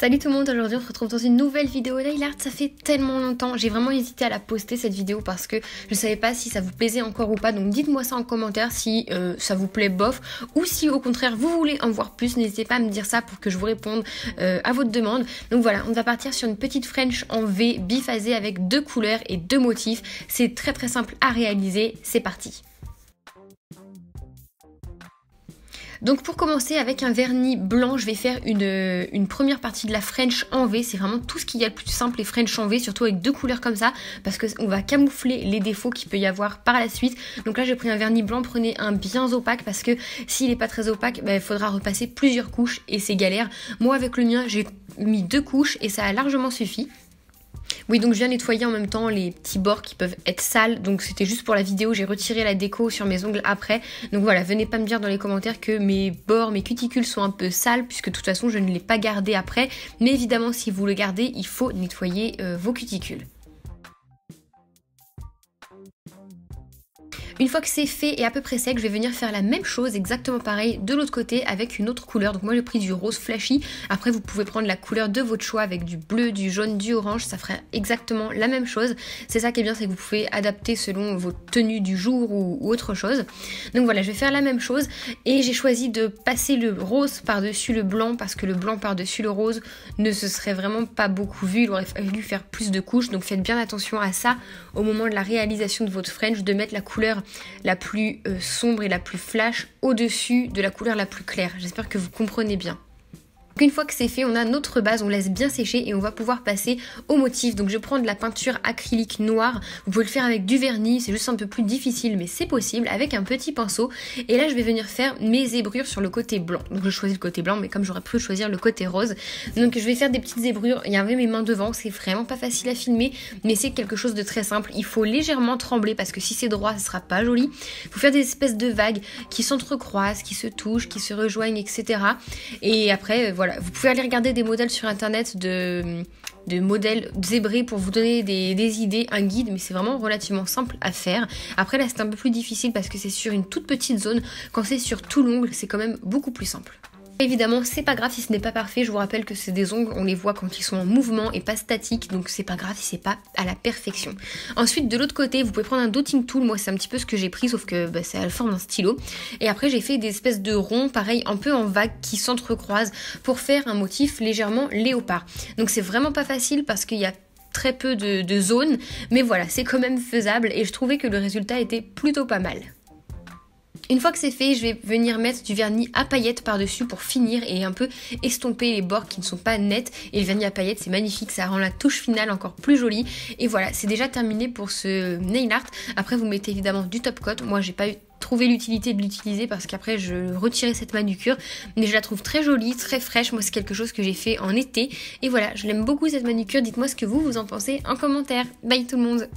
Salut tout le monde, aujourd'hui on se retrouve dans une nouvelle vidéo nail art. Ça fait tellement longtemps, j'ai vraiment hésité à la poster cette vidéo parce que je savais pas si ça vous plaisait encore ou pas. Donc dites-moi ça en commentaire si ça vous plaît bof ou si au contraire vous voulez en voir plus. N'hésitez pas à me dire ça pour que je vous réponde à votre demande. Donc voilà, on va partir sur une petite French en V biphasée avec 2 couleurs et 2 motifs. C'est très simple à réaliser, c'est parti. Donc pour commencer avec un vernis blanc, je vais faire une première partie de la French en V. C'est vraiment tout ce qu'il y a de plus simple, les French en V, surtout avec 2 couleurs comme ça, parce qu'on va camoufler les défauts qu'il peut y avoir par la suite. Donc là j'ai pris un vernis blanc, prenez un bien opaque, parce que s'il n'est pas très opaque, il faudra repasser plusieurs couches et c'est galère. Moi avec le mien j'ai mis 2 couches et ça a largement suffi. Oui, donc je viens nettoyer en même temps les petits bords qui peuvent être sales, donc c'était juste pour la vidéo, j'ai retiré la déco sur mes ongles après. Donc voilà, venez pas me dire dans les commentaires que mes bords, mes cuticules sont un peu sales, puisque de toute façon je ne l'ai pas gardé après. Mais évidemment, si vous le gardez, il faut nettoyer vos cuticules. Une fois que c'est fait et à peu près sec, je vais venir faire la même chose, exactement pareil, de l'autre côté avec une autre couleur. Donc moi j'ai pris du rose flashy, après vous pouvez prendre la couleur de votre choix avec du bleu, du jaune, du orange, ça ferait exactement la même chose. C'est ça qui est bien, c'est que vous pouvez adapter selon vos tenues du jour ou autre chose. Donc voilà, je vais faire la même chose et j'ai choisi de passer le rose par-dessus le blanc parce que le blanc par-dessus le rose ne se serait vraiment pas beaucoup vu, il aurait fallu faire plus de couches. Donc faites bien attention à ça au moment de la réalisation de votre French, de mettre la couleur la plus sombre et la plus flash au-dessus de la couleur la plus claire. J'espère que vous comprenez bien. Une fois que c'est fait, on a notre base, on laisse bien sécher et on va pouvoir passer au motif. Donc je prends de la peinture acrylique noire, vous pouvez le faire avec du vernis, c'est juste un peu plus difficile mais c'est possible, avec un petit pinceau. Et là je vais venir faire mes zébrures sur le côté blanc. Donc je choisis le côté blanc mais comme j'aurais pu choisir le côté rose. Donc je vais faire des petites zébrures, il y avait mes mains devant, c'est vraiment pas facile à filmer mais c'est quelque chose de très simple. Il faut légèrement trembler parce que si c'est droit ce sera pas joli. Il faut faire des espèces de vagues qui s'entrecroisent, qui se touchent, qui se rejoignent, etc. Et après voilà, vous pouvez aller regarder des modèles sur internet de modèles zébrés pour vous donner des idées, un guide, mais c'est vraiment relativement simple à faire. Après là c'est un peu plus difficile parce que c'est sur une toute petite zone, quand c'est sur tout l'ongle c'est quand même beaucoup plus simple. Évidemment, c'est pas grave si ce n'est pas parfait, je vous rappelle que c'est des ongles, on les voit quand ils sont en mouvement et pas statiques, donc c'est pas grave si c'est pas à la perfection. Ensuite, de l'autre côté, vous pouvez prendre un dotting tool, moi c'est un petit peu ce que j'ai pris, sauf que c'est à la forme d'un stylo. Et après, j'ai fait des espèces de ronds, pareil, un peu en vague, qui s'entrecroisent pour faire un motif légèrement léopard. Donc c'est vraiment pas facile parce qu'il y a très peu de zones, mais voilà, c'est quand même faisable et je trouvais que le résultat était plutôt pas mal. Une fois que c'est fait, je vais venir mettre du vernis à paillettes par-dessus pour finir et un peu estomper les bords qui ne sont pas nets. Et le vernis à paillettes, c'est magnifique, ça rend la touche finale encore plus jolie. Et voilà, c'est déjà terminé pour ce nail art. Après, vous mettez évidemment du top coat. Moi, j'ai pas trouvé l'utilité de l'utiliser parce qu'après, je retirais cette manucure. Mais je la trouve très jolie, très fraîche. Moi, c'est quelque chose que j'ai fait en été. Et voilà, je l'aime beaucoup cette manucure. Dites-moi ce que vous en pensez en commentaire. Bye tout le monde!